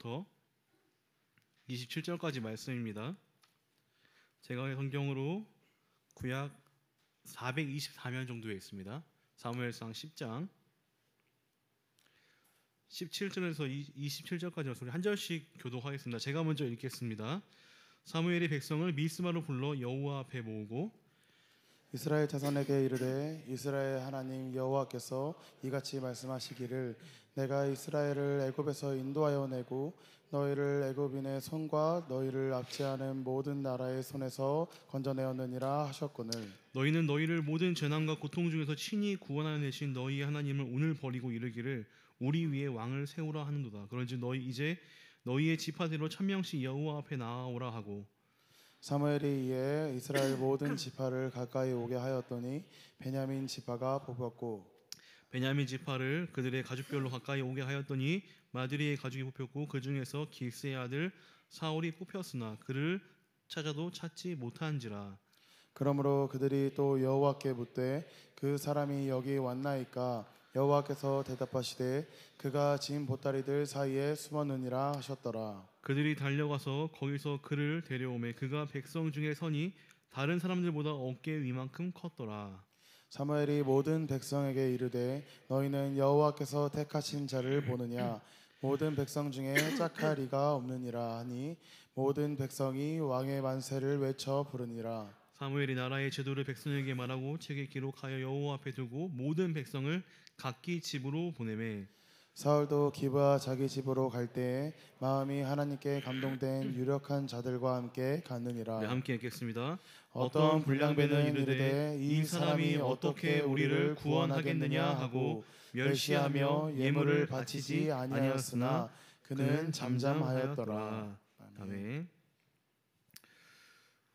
21절부터 27절까지 말씀입니다. 제가 성경으로 구약 424면 정도에 있습니다. 사무엘상 10장 17절에서 27절까지 우리 한 절씩 교독하겠습니다. 제가 먼저 읽겠습니다. 사무엘이 백성을 미스마로 불러 여호와 앞에 모으고 이스라엘 자손에게 이르되 이스라엘 하나님 여호와께서 이같이 말씀하시기를 내가 이스라엘을 애굽에서 인도하여 내고 너희를 애굽인의 손과 너희를 압제하는 모든 나라의 손에서 건져내었느니라 하셨거늘 너희는 너희를 모든 재난과 고통 중에서 친히 구원하여 내신 너희 하나님을 오늘 버리고 이르기를 우리 위에 왕을 세우라 하는도다. 그런즉 너희 이제 너희의 지파대로 1000명씩 여호와 앞에 나아오라 하고 사무엘이 이에 이스라엘 모든 지파를 가까이 오게 하였더니 베냐민 지파가 뽑혔고 베냐민 지파를 그들의 가족별로 가까이 오게 하였더니 마드리의 가족이 뽑혔고 그 중에서 기스의 아들 사울이 뽑혔으나 그를 찾아도 찾지 못한지라. 그러므로 그들이 또 여호와께 묻되 그 사람이 여기 왔나이까 여호와께서 대답하시되 그가 진 보따리들 사이에 숨었느니라 하셨더라. 그들이 달려가서 거기서 그를 데려오매 그가 백성 중에 서니 다른 사람들보다 어깨 위만큼 컸더라. 사무엘이 모든 백성에게 이르되 너희는 여호와께서 택하신 자를 보느냐 모든 백성 중에 짝할 이가 없느니라 하니 모든 백성이 왕의 만세를 외쳐 부르니라. 사무엘이 나라의 제도를 백성에게 말하고 책에 기록하여 여호와 앞에 두고 모든 백성을 각기 집으로 보내매 사울도 기브아 자기 집으로 갈 때에 마음이 하나님께 감동된 유력한 자들과 함께 갔느니라. 네, 함께 읽겠습니다. 어떤 불량배는 이르되 이 사람이 어떻게 우리를 구원하겠느냐 하고 멸시하며 예물을 바치지 아니하였으나 그는 잠잠하였더라. 아멘.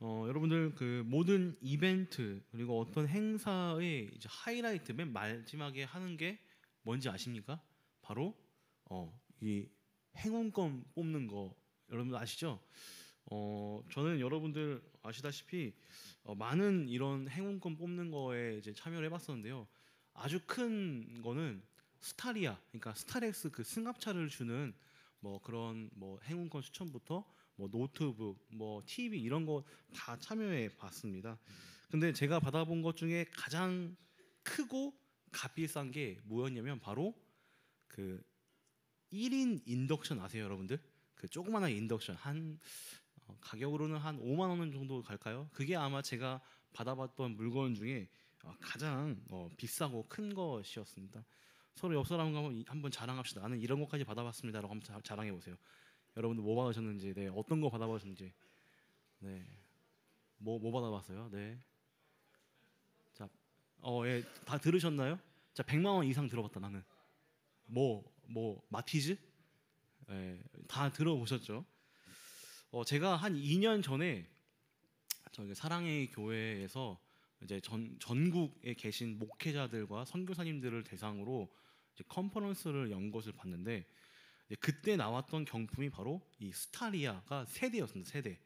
여러분들 그 모든 이벤트 그리고 어떤 행사의 이제 하이라이트 맨 마지막에 하는 게 뭔지 아십니까? 바로 이 행운권 뽑는 거 여러분들 아시죠? 저는 여러분들 아시다시피 많은 이런 행운권 뽑는 거에 이제 참여를 해봤었는데요. 아주 큰 거는 스타리아, 그러니까 스타렉스 그 승합차를 주는 뭐 그런 뭐 행운권 추천부터 뭐 노트북, 뭐 TV 이런 거 다 참여해 봤습니다. 근데 제가 받아본 것 중에 가장 크고 값비싼 게 뭐였냐면 바로 그 1인 인덕션 아세요, 여러분들? 그 조그마한 인덕션 한 가격으로는 한 5만 원 정도 갈까요? 그게 아마 제가 받아봤던 물건 중에 가장 비싸고 큰 것이었습니다. 서로 옆 사람과 한번 자랑합시다. 나는 이런 것까지 받아봤습니다라고 한번 자랑해 보세요. 여러분들 뭐 받으셨는지, 네, 어떤 거 받아보셨는지, 네, 뭐 받아봤어요? 네, 자, 예, 다 들으셨나요? 자, 100만 원 이상 들어봤다 나는. 마티즈? 예, 다 들어보셨죠? 제가 한 2년 전에 저기 사랑의 교회에서 이제 전국에 계신 목회자들과 선교사님들을 대상으로 이제 컨퍼런스를 연 것을 봤는데 그때 나왔던 경품이 바로 이 스타리아가 세대였습니다. 세대.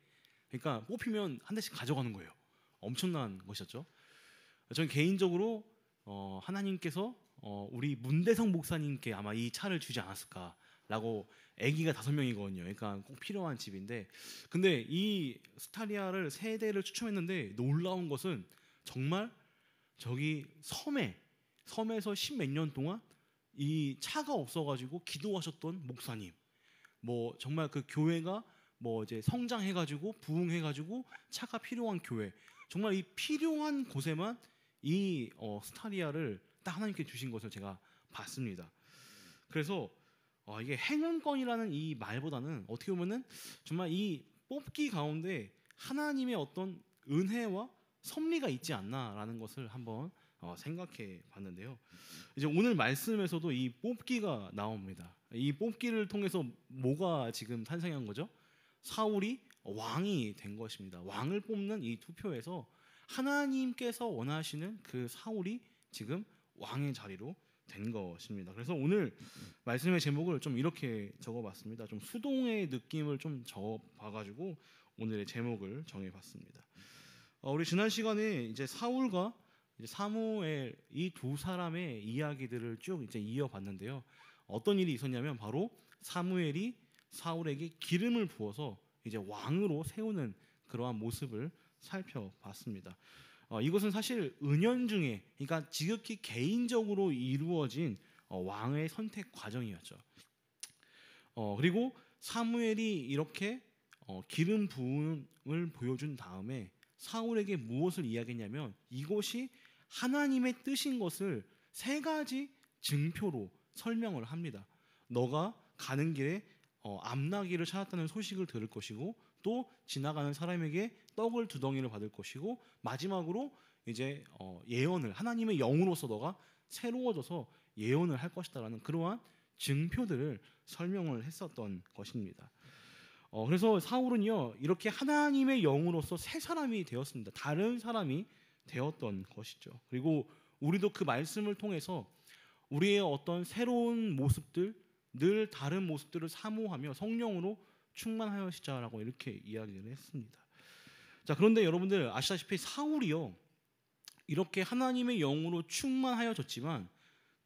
그러니까 뽑히면 한 대씩 가져가는 거예요. 엄청난 것이었죠. 저는 개인적으로 하나님께서 우리 문대성 목사님께 아마 이 차를 주지 않았을까라고 아기가 5명이거든요. 그러니까 꼭 필요한 집인데 근데 이 스타리아를 세 대를 추첨했는데 놀라운 것은 정말 저기 섬에서 10몇 년 동안 이 차가 없어가지고 기도하셨던 목사님 뭐 정말 그 교회가 뭐 이제 성장해가지고 부흥해가지고 차가 필요한 교회 정말 이 필요한 곳에만 이 스타리아를 딱 하나님께 주신 것을 제가 봤습니다. 그래서 이게 행운권이라는 이 말보다는 어떻게 보면은 정말 이 뽑기 가운데 하나님의 어떤 은혜와 섭리가 있지 않나라는 것을 한번 생각해 봤는데요. 이제 오늘 말씀에서도 이 뽑기가 나옵니다. 이 뽑기를 통해서 뭐가 지금 탄생한 거죠? 사울이 왕이 된 것입니다. 왕을 뽑는 이 투표에서 하나님께서 원하시는 그 사울이 지금 왕의 자리로 된 것입니다. 그래서 오늘 말씀의 제목을 좀 이렇게 적어봤습니다. 좀 수동의 느낌을 좀 적어봐가지고 오늘의 제목을 정해봤습니다. 우리 지난 시간에 이제 사울과 이제 사무엘 이 두 사람의 이야기들을 쭉 이제 이어봤는데요. 어떤 일이 있었냐면 바로 사무엘이 사울에게 기름을 부어서 이제 왕으로 세우는 그러한 모습을 살펴봤습니다. 이것은 사실 은연중에, 그러니까 지극히 개인적으로 이루어진 왕의 선택 과정이었죠. 그리고 사무엘이 이렇게 기름 부음을 보여준 다음에 사울에게 무엇을 이야기했냐면 이것이 하나님의 뜻인 것을 세 가지 증표로 설명을 합니다. 너가 가는 길에 암나귀를 찾았다는 소식을 들을 것이고, 또 지나가는 사람에게 떡을 2덩이를 받을 것이고, 마지막으로 이제 예언을, 하나님의 영으로서 너가 새로워져서 예언을 할 것이다라는 그러한 증표들을 설명을 했었던 것입니다. 그래서 사울은요 이렇게 하나님의 영으로서 새 사람이 되었습니다. 다른 사람이 되었던 것이죠. 그리고 우리도 그 말씀을 통해서 우리의 어떤 새로운 모습들, 늘 다른 모습들을 사모하며 성령으로 충만하여지자라고 이렇게 이야기를 했습니다. 자, 그런데 여러분들 아시다시피 사울이요 이렇게 하나님의 영으로 충만하여졌지만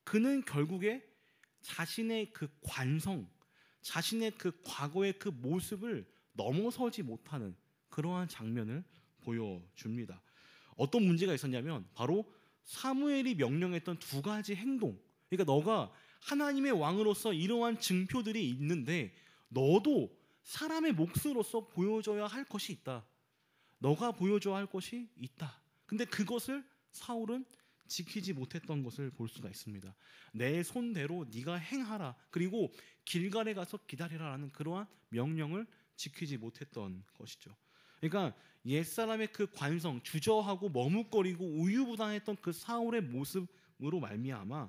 그는 결국에 자신의 그 관성, 자신의 그 과거의 그 모습을 넘어서지 못하는 그러한 장면을 보여줍니다. 어떤 문제가 있었냐면 바로 사무엘이 명령했던 2가지 행동. 그러니까 너가 하나님의 왕으로서 이러한 증표들이 있는데 너도 사람의 몫으로서 보여줘야 할 것이 있다. 너가 보여줘야 할 것이 있다. 근데 그것을 사울은 지키지 못했던 것을 볼 수가 있습니다. 내 손대로 네가 행하라. 그리고 길갈에 가서 기다리라라는 그러한 명령을 지키지 못했던 것이죠. 그러니까 옛사람의 그 관성, 주저하고 머뭇거리고 우유부단했던 그 사울의 모습으로 말미암아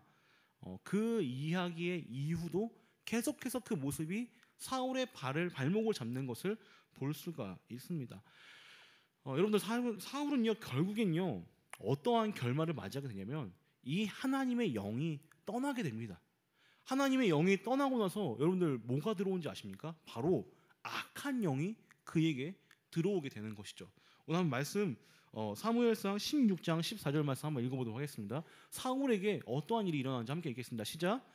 그 이야기의 이후도 계속해서 그 모습이 사울의 발목을 잡는 것을 볼 수가 있습니다. 여러분들 사울은요 결국엔요 어떠한 결말을 맞이하게 되냐면 이 하나님의 영이 떠나게 됩니다. 하나님의 영이 떠나고 나서 여러분들 뭐가 들어온지 아십니까? 바로 악한 영이 그에게 들어오게 되는 것이죠. 오늘 한번 말씀 사무엘상 16장 14절 말씀 한번 읽어보도록 하겠습니다. 사울에게 어떠한 일이 일어나는지 함께 읽겠습니다. 시작.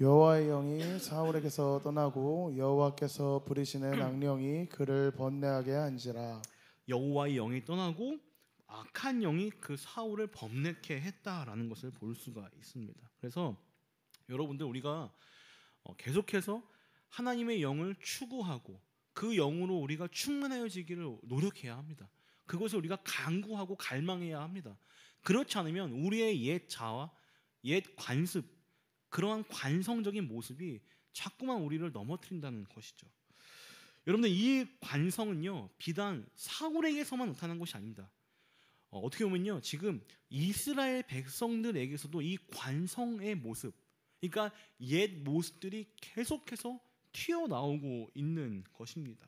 여호와의 영이 사울에게서 떠나고 여호와께서 부리시는 악령이 그를 번뇌하게 한지라. 여호와의 영이 떠나고 악한 영이 그 사울을 범례케 했다라는 것을 볼 수가 있습니다. 그래서 여러분들 우리가 계속해서 하나님의 영을 추구하고 그 영으로 우리가 충만해지기를 노력해야 합니다. 그것을 우리가 간구하고 갈망해야 합니다. 그렇지 않으면 우리의 옛 자아, 옛 관습, 그러한 관성적인 모습이 자꾸만 우리를 넘어뜨린다는 것이죠. 여러분들 이 관성은요 비단 사울에게서만 나타난 것이 아닙니다. 어떻게 보면요 지금 이스라엘 백성들에게서도 이 관성의 모습, 그러니까 옛 모습들이 계속해서 튀어나오고 있는 것입니다.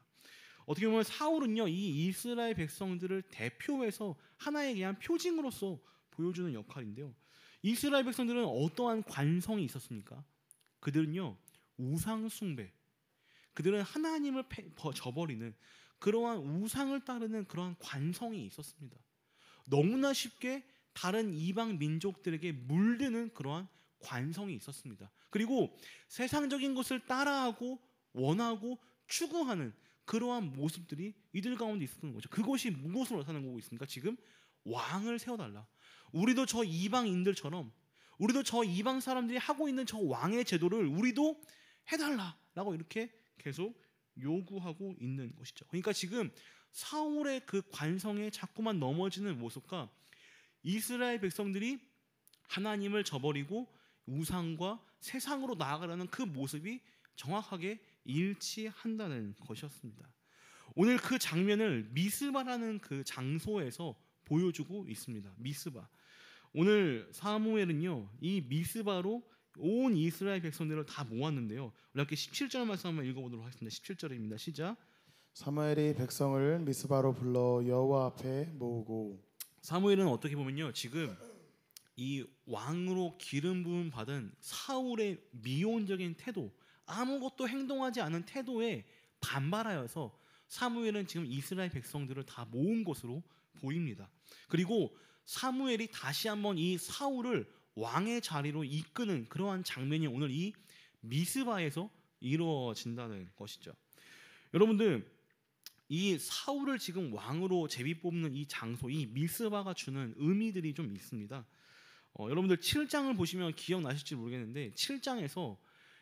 어떻게 보면 사울은요 이 이스라엘 백성들을 대표해서 하나의 그냥 표징으로서 보여주는 역할인데요. 이스라엘 백성들은 어떠한 관성이 있었습니까? 그들은요 우상 숭배, 그들은 하나님을 저버리는 그러한 우상을 따르는 그러한 관성이 있었습니다. 너무나 쉽게 다른 이방 민족들에게 물드는 그러한 관성이 있었습니다. 그리고 세상적인 것을 따라하고 원하고 추구하는 그러한 모습들이 이들 가운데 있었던 거죠. 그것이 무엇으로 나타나는 거고 있습니까? 지금 왕을 세워달라. 우리도 저 이방인들처럼, 우리도 저 이방 사람들이 하고 있는 저 왕의 제도를 우리도 해달라라고 이렇게 계속 요구하고 있는 것이죠. 그러니까 지금 사울의 그 관성에 자꾸만 넘어지는 모습과 이스라엘 백성들이 하나님을 저버리고 우상과 세상으로 나아가려는 그 모습이 정확하게 일치한다는 것이었습니다. 오늘 그 장면을 미스바라는 그 장소에서 보여주고 있습니다. 미스바. 오늘 사무엘은요 이 미스바로 온 이스라엘 백성들을 다 모았는데요. 우리 함께 17절 말씀 한번 읽어보도록 하겠습니다. 17절입니다. 시작. 사무엘이 백성을 미스바로 불러 여호와 앞에 모으고. 사무엘은 어떻게 보면요 지금 이 왕으로 기름 부음 받은 사울의 미온적인 태도, 아무것도 행동하지 않은 태도에 반발하여서 사무엘은 지금 이스라엘 백성들을 다 모은 것으로 보입니다. 그리고 사무엘이 다시 한번 이 사울을 왕의 자리로 이끄는 그러한 장면이 오늘 이 미스바에서 이루어진다는 것이죠. 여러분들, 이 사울을 지금 왕으로 제비 뽑는 이 장소, 이 미스바가 주는 의미들이 좀 있습니다. 여러분들 7장을 보시면 기억나실지 모르겠는데 7장에서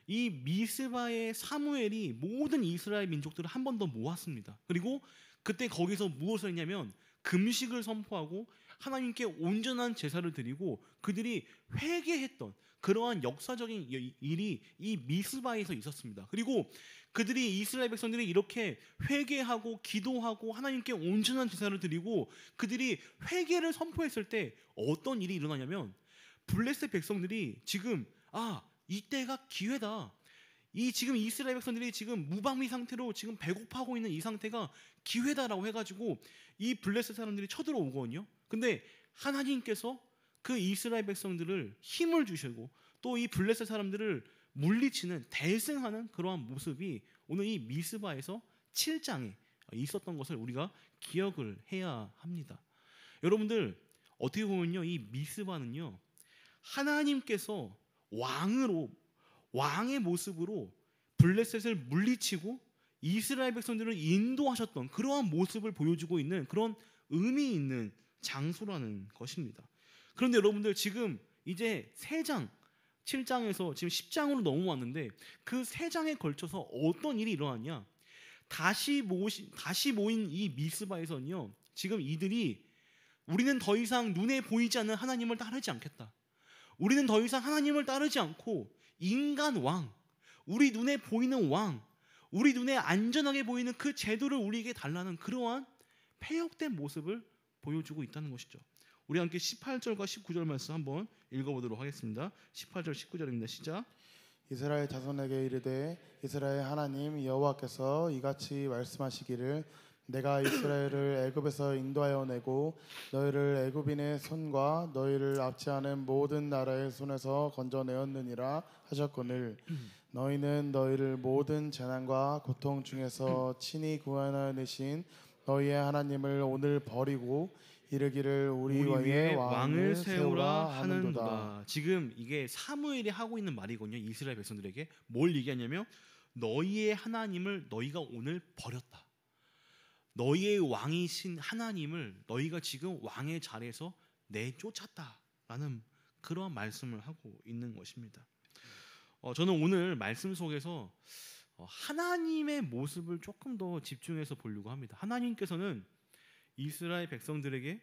이 미스바의 사무엘이 모든 이스라엘 민족들을 한 번 더 모았습니다. 그리고 그때 거기서 무엇을 했냐면 금식을 선포하고 하나님께 온전한 제사를 드리고 그들이 회개했던 그러한 역사적인 일이 이 미스바에서 있었습니다. 그리고 그들이 이스라엘 백성들이 이렇게 회개하고 기도하고 하나님께 온전한 제사를 드리고 그들이 회개를 선포했을 때 어떤 일이 일어나냐면 블레셋 백성들이 지금 이때가 기회다. 이 지금 이스라엘 백성들이 지금 무방비 상태로 지금 배고파하고 있는 이 상태가 기회다라고 해가지고 이 블레셋 사람들이 쳐들어오거든요. 근데 하나님께서 그 이스라엘 백성들을 힘을 주시고 또 이 블레셋 사람들을 물리치는 대승하는 그러한 모습이 오늘 이 미스바에서 7장에 있었던 것을 우리가 기억을 해야 합니다. 여러분들, 어떻게 보면요, 이 미스바는요 하나님께서 왕의 모습으로 블레셋을 물리치고 이스라엘 백성들을 인도하셨던 그러한 모습을 보여주고 있는 그런 의미 있는 장소라는 것입니다. 그런데 여러분들, 지금 이제 3장 7장에서 지금 10장으로 넘어왔는데 그 3장에 걸쳐서 어떤 일이 일어났냐? 다시 모인 이 미스바에서는요, 지금 이들이 우리는 더 이상 눈에 보이지 않는 하나님을 따르지 않겠다. 우리는 더 이상 하나님을 따르지 않고 인간 왕, 우리 눈에 보이는 왕, 우리 눈에 안전하게 보이는 그 제도를 우리에게 달라는 그러한 폐역된 모습을 보여주고 있다는 것이죠. 우리 함께 18절과 19절 말씀 한번 읽어보도록 하겠습니다. 18절 19절입니다. 시작. 이스라엘 자손에게 이르되 이스라엘 하나님 여호와께서 이같이 말씀하시기를 내가 이스라엘을 애굽에서 인도하여 내고 너희를 애굽인의 손과 너희를 압제하는 모든 나라의 손에서 건져내었느니라 하셨거늘 너희는 너희를 모든 재난과 고통 중에서 친히 구원하내신 너희의 하나님을 오늘 버리고 이르기를 우리 위에 왕을 세우라 하는도다. 지금 이게 사무엘이 하고 있는 말이거든요. 이스라엘 백성들에게 뭘 얘기하냐면 너희의 하나님을 너희가 오늘 버렸다. 너희의 왕이신 하나님을 너희가 지금 왕의 자리에서 내쫓았다라는 그러한 말씀을 하고 있는 것입니다. 저는 오늘 말씀 속에서 하나님의 모습을 조금 더 집중해서 보려고 합니다. 하나님께서는 이스라엘 백성들에게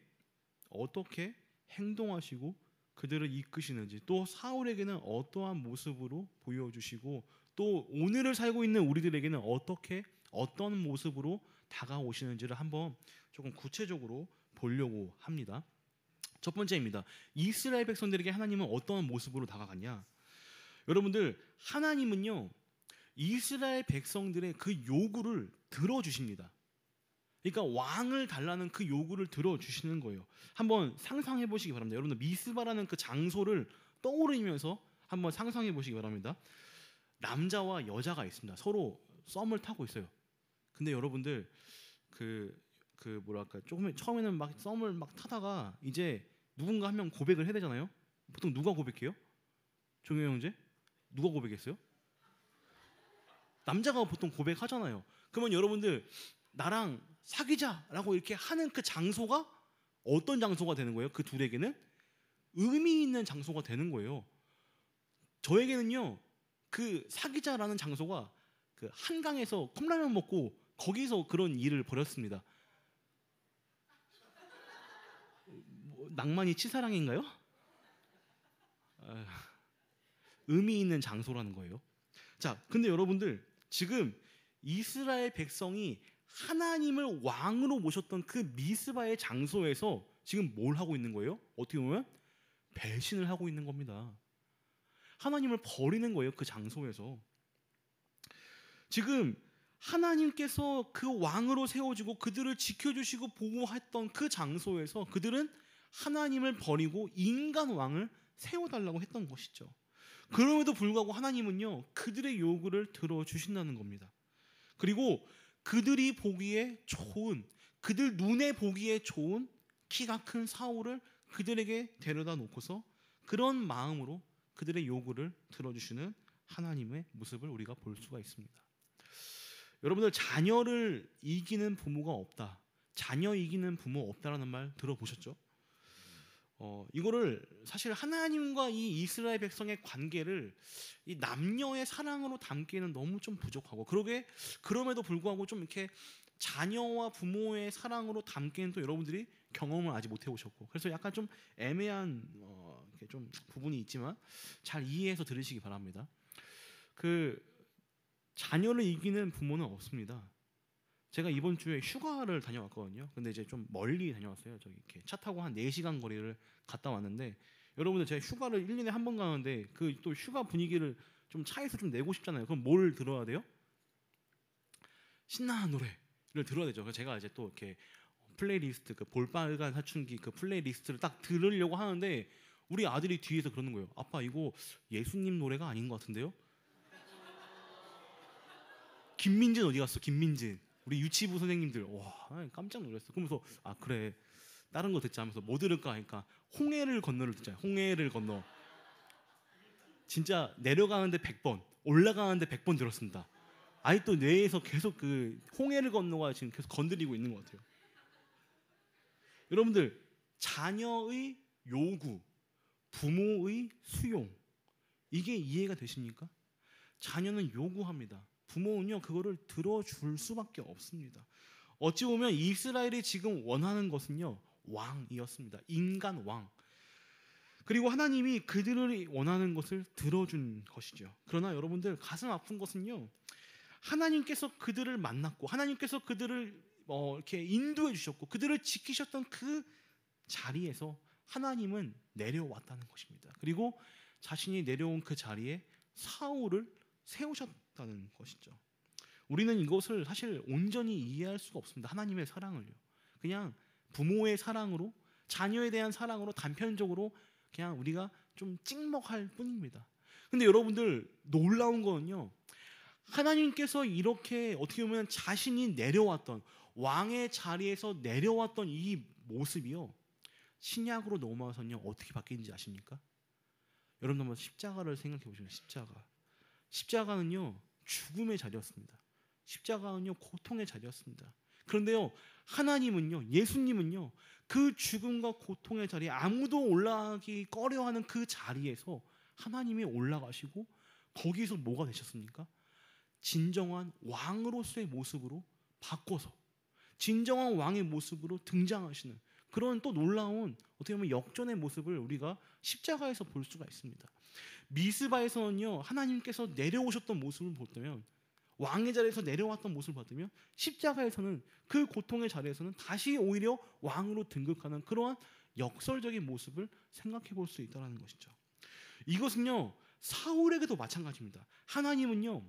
어떻게 행동하시고 그들을 이끄시는지, 또 사울에게는 어떠한 모습으로 보여주시고 또 오늘을 살고 있는 우리들에게는 어떤 모습으로 다가오시는지를 한번 조금 구체적으로 보려고 합니다. 첫 번째입니다. 이스라엘 백성들에게 하나님은 어떤 모습으로 다가갔냐? 여러분들, 하나님은요 이스라엘 백성들의 그 요구를 들어주십니다. 그러니까 왕을 달라는 그 요구를 들어주시는 거예요. 한번 상상해 보시기 바랍니다. 여러분들, 미스바라는 그 장소를 떠오르면서 한번 상상해 보시기 바랍니다. 남자와 여자가 있습니다. 서로 썸을 타고 있어요. 근데 여러분들 조금 처음에는 막 썸을 막 타다가 이제 누군가 한 명 고백을 해야 되잖아요. 보통 누가 고백해요? 종현 형제? 누가 고백했어요? 남자가 보통 고백하잖아요. 그러면 여러분들, 나랑 사귀자라고 이렇게 하는 그 장소가 어떤 장소가 되는 거예요? 그 둘에게는 의미 있는 장소가 되는 거예요. 저에게는요, 그 사귀자라는 장소가 그 한강에서 컵라면 먹고 거기서 그런 일을 벌였습니다. 낭만이 치사랑인가요? 의미 있는 장소라는 거예요. 자, 근데 여러분들, 지금 이스라엘 백성이 하나님을 왕으로 모셨던 그 미스바의 장소에서 지금 뭘 하고 있는 거예요? 어떻게 보면 배신을 하고 있는 겁니다. 하나님을 버리는 거예요. 그 장소에서. 지금 하나님께서 그 왕으로 세워주고 그들을 지켜주시고 보호했던 그 장소에서 그들은 하나님을 버리고 인간 왕을 세워달라고 했던 것이죠. 그럼에도 불구하고 하나님은요, 그들의 요구를 들어주신다는 겁니다. 그리고 그들이 보기에 좋은, 그들 눈에 보기에 좋은 키가 큰 사울을 그들에게 데려다 놓고서 그런 마음으로 그들의 요구를 들어주시는 하나님의 모습을 우리가 볼 수가 있습니다. 여러분들 자녀를 이기는 부모가 없다. 자녀 이기는 부모 없다라는 말 들어보셨죠? 이거를 사실 하나님과 이 이스라엘 백성의 관계를 이 남녀의 사랑으로 담기에는 너무 좀 부족하고 그럼에도 불구하고 좀 이렇게 자녀와 부모의 사랑으로 담기에는 또 여러분들이 경험을 아직 못 해보셨고 그래서 약간 좀 애매한 이렇게 좀 부분이 있지만 잘 이해해서 들으시기 바랍니다. 그 자녀를 이기는 부모는 없습니다. 제가 이번 주에 휴가를 다녀왔거든요. 근데 이제 좀 멀리 다녀왔어요. 저기 이렇게 차 타고 한 4시간 거리를 갔다 왔는데 여러분들 제가 휴가를 1년에 한 번 가는데 그 또 휴가 분위기를 좀 차에서 좀 내고 싶잖아요. 그럼 뭘 들어야 돼요? 신나는 노래를 들어야 되죠. 그래서 제가 이제 또 이렇게 플레이리스트 그 볼빨간 사춘기 그 플레이리스트를 딱 들으려고 하는데 우리 아들이 뒤에서 그러는 거예요. 아빠 이거 예수님 노래가 아닌 것 같은데요? 김민진 어디 갔어? 김민진. 우리 유치부 선생님들 와 깜짝 놀랐어. 그러면서 아 그래 다른 거 듣자 하면서 뭐 들을까 하니까 홍해를 건너를 듣자. 홍해를 건너. 진짜 내려가는데 100번 올라가는데 100번 들었습니다. 아직도 뇌에서 계속 그 홍해를 건너가 지금 계속 건드리고 있는 것 같아요. 여러분들 자녀의 요구, 부모의 수용 이게 이해가 되십니까? 자녀는 요구합니다. 부모는요 그거를 들어줄 수밖에 없습니다. 어찌 보면 이스라엘이 지금 원하는 것은요 왕이었습니다. 인간 왕. 그리고 하나님이 그들을 원하는 것을 들어준 것이죠. 그러나 여러분들 가슴 아픈 것은요 하나님께서 그들을 만났고 하나님께서 그들을 이렇게 인도해 주셨고 그들을 지키셨던 그 자리에서 하나님은 내려왔다는 것입니다. 그리고 자신이 내려온 그 자리에 사울을 세우셨다는 것이죠. 우리는 이것을 사실 온전히 이해할 수가 없습니다. 하나님의 사랑을요. 그냥 부모의 사랑으로 자녀에 대한 사랑으로 단편적으로 그냥 우리가 좀 찍먹할 뿐입니다. 근데 여러분들 놀라운 거는요. 하나님께서 이렇게 어떻게 보면 자신이 내려왔던 왕의 자리에서 내려왔던 이 모습이요. 신약으로 넘어와서는요. 어떻게 바뀌는지 아십니까? 여러분 한번 십자가를 생각해 보시면 십자가는요. 죽음의 자리였습니다. 십자가는요. 고통의 자리였습니다. 그런데요. 하나님은요. 예수님은요. 그 죽음과 고통의 자리에 아무도 올라가기 꺼려하는 그 자리에서 하나님이 올라가시고 거기서 뭐가 되셨습니까? 진정한 왕으로서의 모습으로 바꿔서 진정한 왕의 모습으로 등장하시는 그런 또 놀라운 어떻게 보면 역전의 모습을 우리가 십자가에서 볼 수가 있습니다. 미스바에서는요 하나님께서 내려오셨던 모습을 보면 왕의 자리에서 내려왔던 모습을 봤다면 십자가에서는 그 고통의 자리에서는 다시 오히려 왕으로 등극하는 그러한 역설적인 모습을 생각해 볼 수 있다는 것이죠. 이것은요 사울에게도 마찬가지입니다. 하나님은요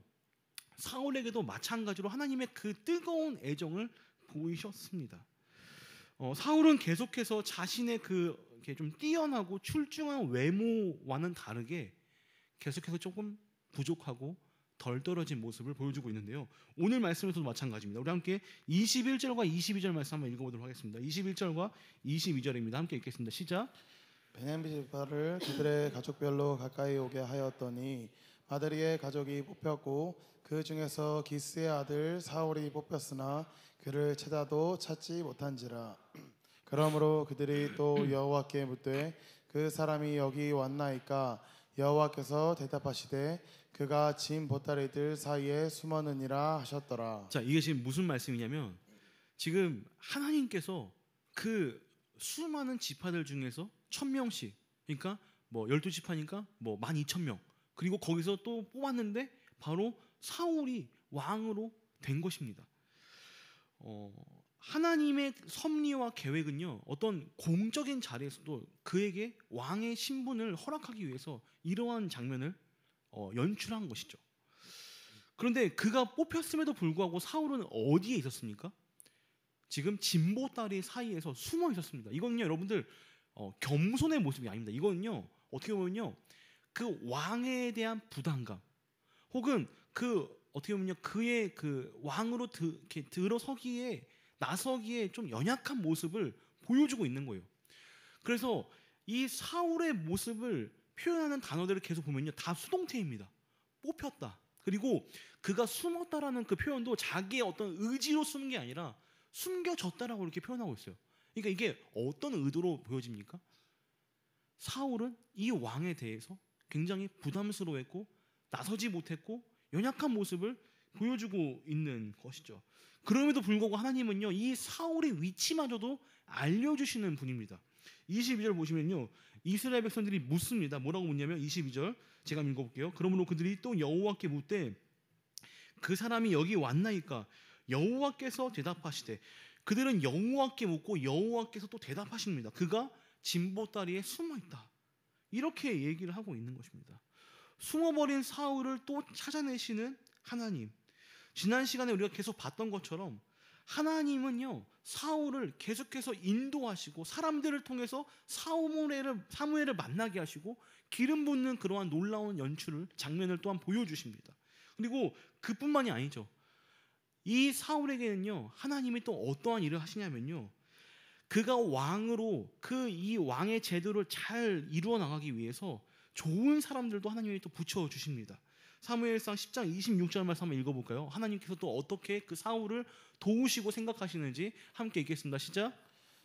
사울에게도 마찬가지로 하나님의 그 뜨거운 애정을 보이셨습니다. 사울은 계속해서 자신의 그 좀 뛰어나고 출중한 외모와는 다르게 계속해서 조금 부족하고 덜 떨어진 모습을 보여주고 있는데요. 오늘 말씀에서도 마찬가지입니다. 우리 함께 21절과 22절 말씀 한번 읽어보도록 하겠습니다. 21절과 22절입니다. 함께 읽겠습니다. 시작. 베냐민 지파를 그들의 가족별로 가까이 오게 하였더니 마드리의 가족이 뽑혔고 그 중에서 기스의 아들 사울이 뽑혔으나 그를 찾아도 찾지 못한지라. 그러므로 그들이 또 여호와께 묻되 그 사람이 여기 왔나이까? 여호와께서 대답하시되 그가 짐 보따리들 사이에 숨었느니라 하셨더라. 자, 이게 지금 무슨 말씀이냐면 지금 하나님께서 그 수많은 지파들 중에서 1000명씩 그러니까 뭐 12지파니까 뭐 12,000명 그리고 거기서 또 뽑았는데 바로 사울이 왕으로 된 것입니다. 하나님의 섭리와 계획은요 어떤 공적인 자리에서도 그에게 왕의 신분을 허락하기 위해서 이러한 장면을 연출한 것이죠. 그런데 그가 뽑혔음에도 불구하고 사울은 어디에 있었습니까? 지금 진보다리 사이에서 숨어 있었습니다. 이거는요 여러분들 겸손의 모습이 아닙니다. 이거는요 어떻게 보면요 그 왕에 대한 부담감 혹은 그 어떻게 보면요 그의 그 왕으로 이렇게 들어서기에 나서기에 좀 연약한 모습을 보여주고 있는 거예요. 그래서 이 사울의 모습을 표현하는 단어들을 계속 보면요 다 수동태입니다. 뽑혔다. 그리고 그가 숨었다라는 그 표현도 자기의 어떤 의지로 숨은 게 아니라 숨겨졌다라고 이렇게 표현하고 있어요. 그러니까 이게 어떤 의도로 보여집니까? 사울은 이 왕에 대해서 굉장히 부담스러워했고 나서지 못했고 연약한 모습을 보여주고 있는 것이죠. 그럼에도 불구하고 하나님은요, 이 사울의 위치마저도 알려주시는 분입니다. 22절 보시면요, 이스라엘 백성들이 묻습니다. 뭐라고 묻냐면 22절 제가 읽어볼게요. 그러므로 그들이 또 여호와께 묻되 그 사람이 여기 왔나이까? 여호와께서 대답하시되, 그들은 여호와께 묻고 여호와께서 또 대답하십니다. 그가 진보다리에 숨어있다. 이렇게 얘기를 하고 있는 것입니다. 숨어버린 사울을 또 찾아내시는 하나님. 지난 시간에 우리가 계속 봤던 것처럼 하나님은요, 사울을 계속해서 인도하시고 사람들을 통해서 사무엘을 만나게 하시고 기름 붓는 그러한 놀라운 장면을 또한 보여주십니다. 그리고 그뿐만이 아니죠. 이 사울에게는요, 하나님이 또 어떠한 일을 하시냐면요, 그가 왕으로 이 왕의 제도를 잘 이루어 나가기 위해서 좋은 사람들도 하나님이 또 붙여 주십니다. 사무엘상 10장 26절 말씀 한번 읽어볼까요? 하나님께서 또 어떻게 그 사울을 도우시고 생각하시는지 함께 읽겠습니다. 시작.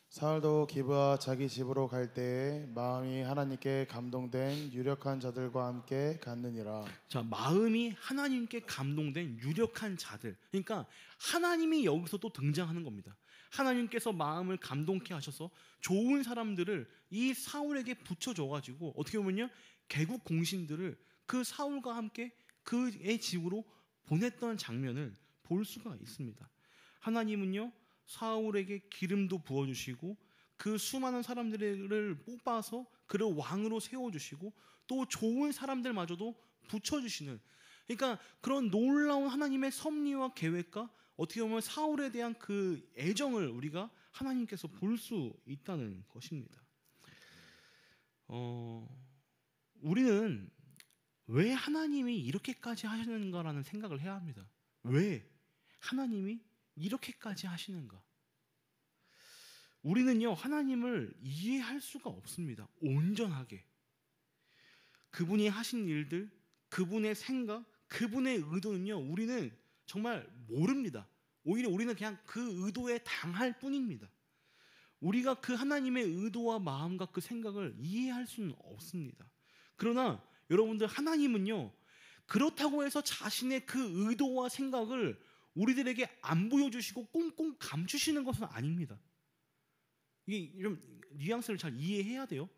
사울도 기브아 자기 집으로 갈 때에 마음이 하나님께 감동된 유력한 자들과 함께 갔느니라. 자, 마음이 하나님께 감동된 유력한 자들. 그러니까 하나님이 여기서 또 등장하는 겁니다. 하나님께서 마음을 감동케 하셔서 좋은 사람들을 이 사울에게 붙여줘가지고 어떻게 보면요, 개국 공신들을 그 사울과 함께 그의 집으로 보냈던 장면을 볼 수가 있습니다. 하나님은요, 사울에게 기름도 부어주시고 그 수많은 사람들을 뽑아서 그를 왕으로 세워주시고 또 좋은 사람들마저도 붙여주시는, 그러니까 그런 놀라운 하나님의 섭리와 계획과 어떻게 보면 사울에 대한 그 애정을 우리가 하나님께서 볼 수 있다는 것입니다. 우리는 왜 하나님이 이렇게까지 하시는가라는 생각을 해야 합니다. 왜 하나님이 이렇게까지 하시는가? 우리는요, 하나님을 이해할 수가 없습니다. 온전하게 그분이 하신 일들, 그분의 생각, 그분의 의도는요, 우리는 정말 모릅니다. 오히려 우리는 그냥 그 의도에 당할 뿐입니다. 우리가 그 하나님의 의도와 마음과 그 생각을 이해할 수는 없습니다. 그러나 여러분들, 하나님은요, 그렇다고 해서 자신의 그 의도와 생각을 우리들에게 안 보여주시고 꽁꽁 감추시는 것은 아닙니다. 이게 좀 뉘앙스를 잘 이해해야 돼요.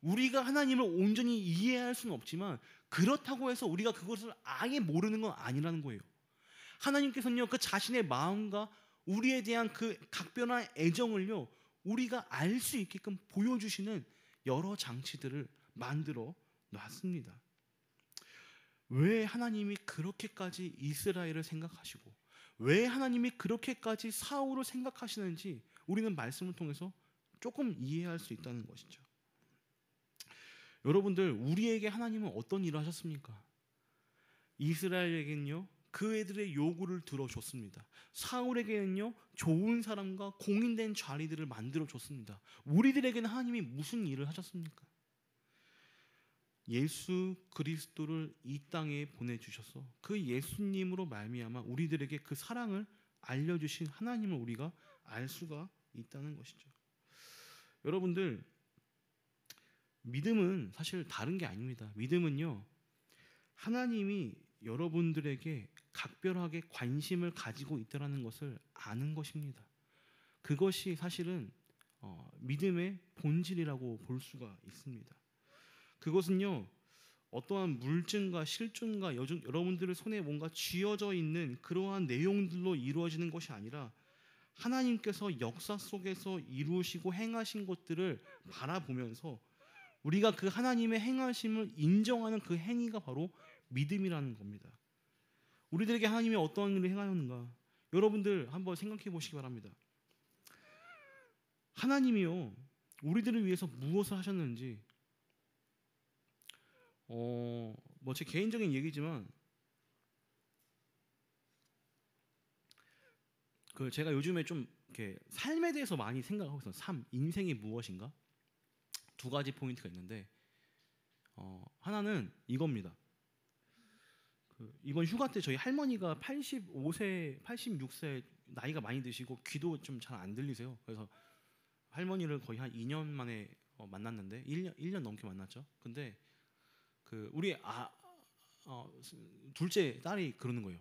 우리가 하나님을 온전히 이해할 수는 없지만 그렇다고 해서 우리가 그것을 아예 모르는 건 아니라는 거예요. 하나님께서는요, 그 자신의 마음과 우리에 대한 그 각별한 애정을요, 우리가 알 수 있게끔 보여주시는 여러 장치들을 만들어 놨습니다. 왜 하나님이 그렇게까지 이스라엘을 생각하시고 왜 하나님이 그렇게까지 사울을 생각하시는지 우리는 말씀을 통해서 조금 이해할 수 있다는 것이죠. 여러분들, 우리에게 하나님은 어떤 일을 하셨습니까? 이스라엘에게는요, 그 애들의 요구를 들어줬습니다. 사울에게는요, 좋은 사람과 공인된 자리들을 만들어줬습니다. 우리들에게는 하나님이 무슨 일을 하셨습니까? 예수 그리스도를 이 땅에 보내주셔서 그 예수님으로 말미암아 우리들에게 그 사랑을 알려주신 하나님을 우리가 알 수가 있다는 것이죠. 여러분들, 믿음은 사실 다른 게 아닙니다. 믿음은요, 하나님이 여러분들에게 각별하게 관심을 가지고 있다는 것을 아는 것입니다. 그것이 사실은 믿음의 본질이라고 볼 수가 있습니다. 그것은요, 어떠한 물증과 실증과 여러분들의 손에 뭔가 쥐어져 있는 그러한 내용들로 이루어지는 것이 아니라 하나님께서 역사 속에서 이루시고 행하신 것들을 바라보면서 우리가 그 하나님의 행하심을 인정하는 그 행위가 바로 믿음이라는 겁니다. 우리들에게 하나님이 어떠한 일을 행하였는가? 여러분들 한번 생각해 보시기 바랍니다. 하나님이요, 우리들을 위해서 무엇을 하셨는지, 제 개인적인 얘기지만 제가 요즘에 좀 이렇게 삶에 대해서 많이 생각하고 있어요. 인생이 무엇인가? 두 가지 포인트가 있는데 하나는 이겁니다. 이번 휴가 때 저희 할머니가 85세, 86세 나이가 많이 드시고 귀도 좀 잘 안 들리세요. 그래서 할머니를 거의 한 2년 만에 만났는데 1년 넘게 만났죠. 근데 우리 둘째 딸이 그러는 거예요.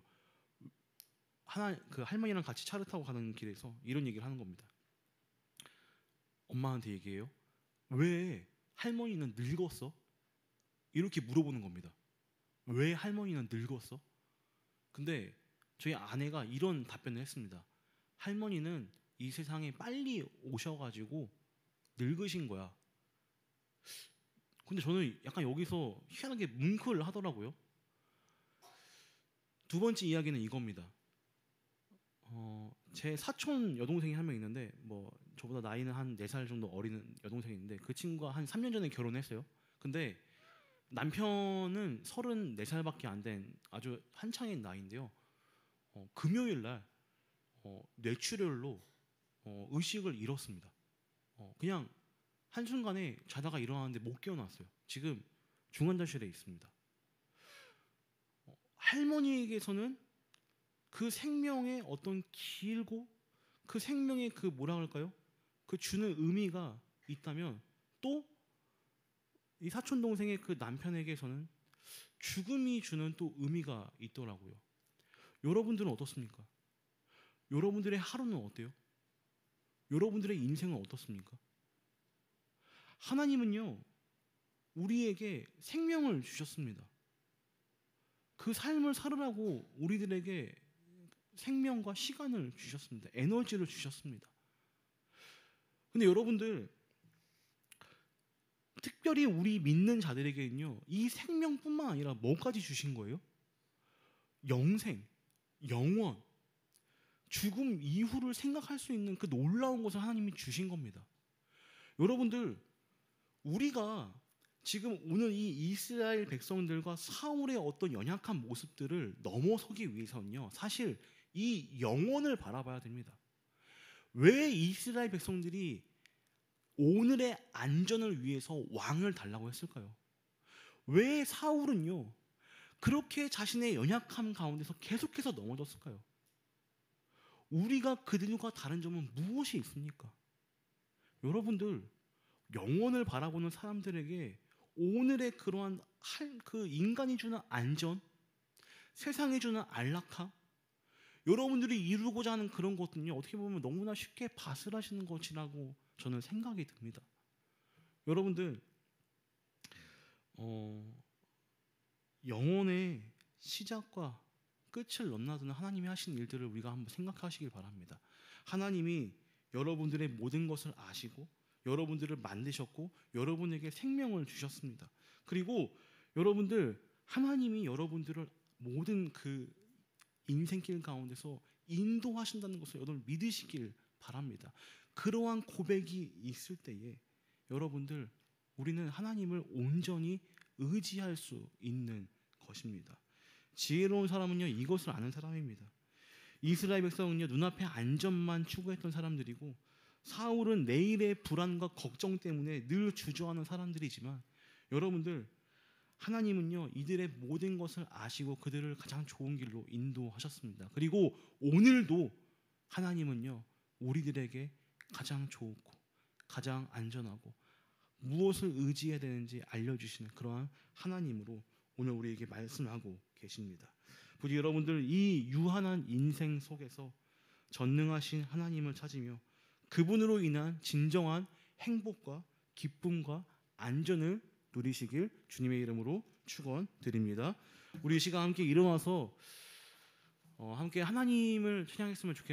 할머니랑 같이 차를 타고 가는 길에서 이런 얘기를 하는 겁니다. 엄마한테 얘기해요. 왜 할머니는 늙었어? 이렇게 물어보는 겁니다. 왜 할머니는 늙었어? 근데 저희 아내가 이런 답변을 했습니다. 할머니는 이 세상에 빨리 오셔가지고 늙으신 거야. 근데 저는 약간 여기서 희한하게 뭉클 하더라고요. 두 번째 이야기는 이겁니다. 제 사촌 여동생이 한 명 있는데 뭐 저보다 나이는 한 4살 정도 어린 여동생이 있는데 그 친구가 한 3년 전에 결혼했어요. 근데 남편은 34살밖에 안 된 아주 한창인 나이인데요. 금요일 날 뇌출혈로 의식을 잃었습니다. 그냥 한순간에 자다가 일어나는데 못 깨어났어요. 지금 중환자실에 있습니다. 할머니에게서는 그 생명의 어떤 길고 그 생명의 그 뭐라 할까요? 그 주는 의미가 있다면 또 이 사촌 동생의 그 남편에게서는 죽음이 주는 또 의미가 있더라고요. 여러분들은 어떻습니까? 여러분들의 하루는 어때요? 여러분들의 인생은 어떻습니까? 하나님은요, 우리에게 생명을 주셨습니다. 그 삶을 살으라고 우리들에게 생명과 시간을 주셨습니다. 에너지를 주셨습니다. 근데 여러분들, 특별히 우리 믿는 자들에게는요, 이 생명뿐만 아니라 뭐까지 주신 거예요? 영생, 영원, 죽음 이후를 생각할 수 있는 그 놀라운 것을 하나님이 주신 겁니다. 여러분들, 우리가 지금 오늘 이 이스라엘 백성들과 사울의 어떤 연약한 모습들을 넘어서기 위해서는요, 사실 이 영혼을 바라봐야 됩니다. 왜 이스라엘 백성들이 오늘의 안전을 위해서 왕을 달라고 했을까요? 왜 사울은요, 그렇게 자신의 연약함 가운데서 계속해서 넘어졌을까요? 우리가 그들과 다른 점은 무엇이 있습니까? 여러분들, 영혼을 바라보는 사람들에게 오늘의 그러한 그 인간이 주는 안전, 세상이 주는 안락함, 여러분들이 이루고자 하는 그런 것들은요, 어떻게 보면 너무나 쉽게 바스라시는 것이라고 저는 생각이 듭니다. 여러분들, 영혼의 시작과 끝을 넘나드는 하나님이 하신 일들을 우리가 한번 생각하시길 바랍니다. 하나님이 여러분들의 모든 것을 아시고 여러분들을 만드셨고 여러분에게 생명을 주셨습니다. 그리고 여러분들, 하나님이 여러분들을 모든 그 인생길 가운데서 인도하신다는 것을 여러분 믿으시길 바랍니다. 그러한 고백이 있을 때에 여러분들, 우리는 하나님을 온전히 의지할 수 있는 것입니다. 지혜로운 사람은요, 이것을 아는 사람입니다. 이스라엘 백성은요, 눈앞의 안전만 추구했던 사람들이고 사울은 내일의 불안과 걱정 때문에 늘 주저하는 사람들이지만 여러분들, 하나님은요, 이들의 모든 것을 아시고 그들을 가장 좋은 길로 인도하셨습니다. 그리고 오늘도 하나님은요, 우리들에게 가장 좋고 가장 안전하고 무엇을 의지해야 되는지 알려주시는 그러한 하나님으로 오늘 우리에게 말씀하고 계십니다. 부디 여러분들, 이 유한한 인생 속에서 전능하신 하나님을 찾으며 그분으로 인한 진정한 행복과 기쁨과 안전을 누리시길 주님의 이름으로 축원드립니다. 우리 이 시간 함께 일어나서 함께 하나님을 찬양했으면 좋겠습니다.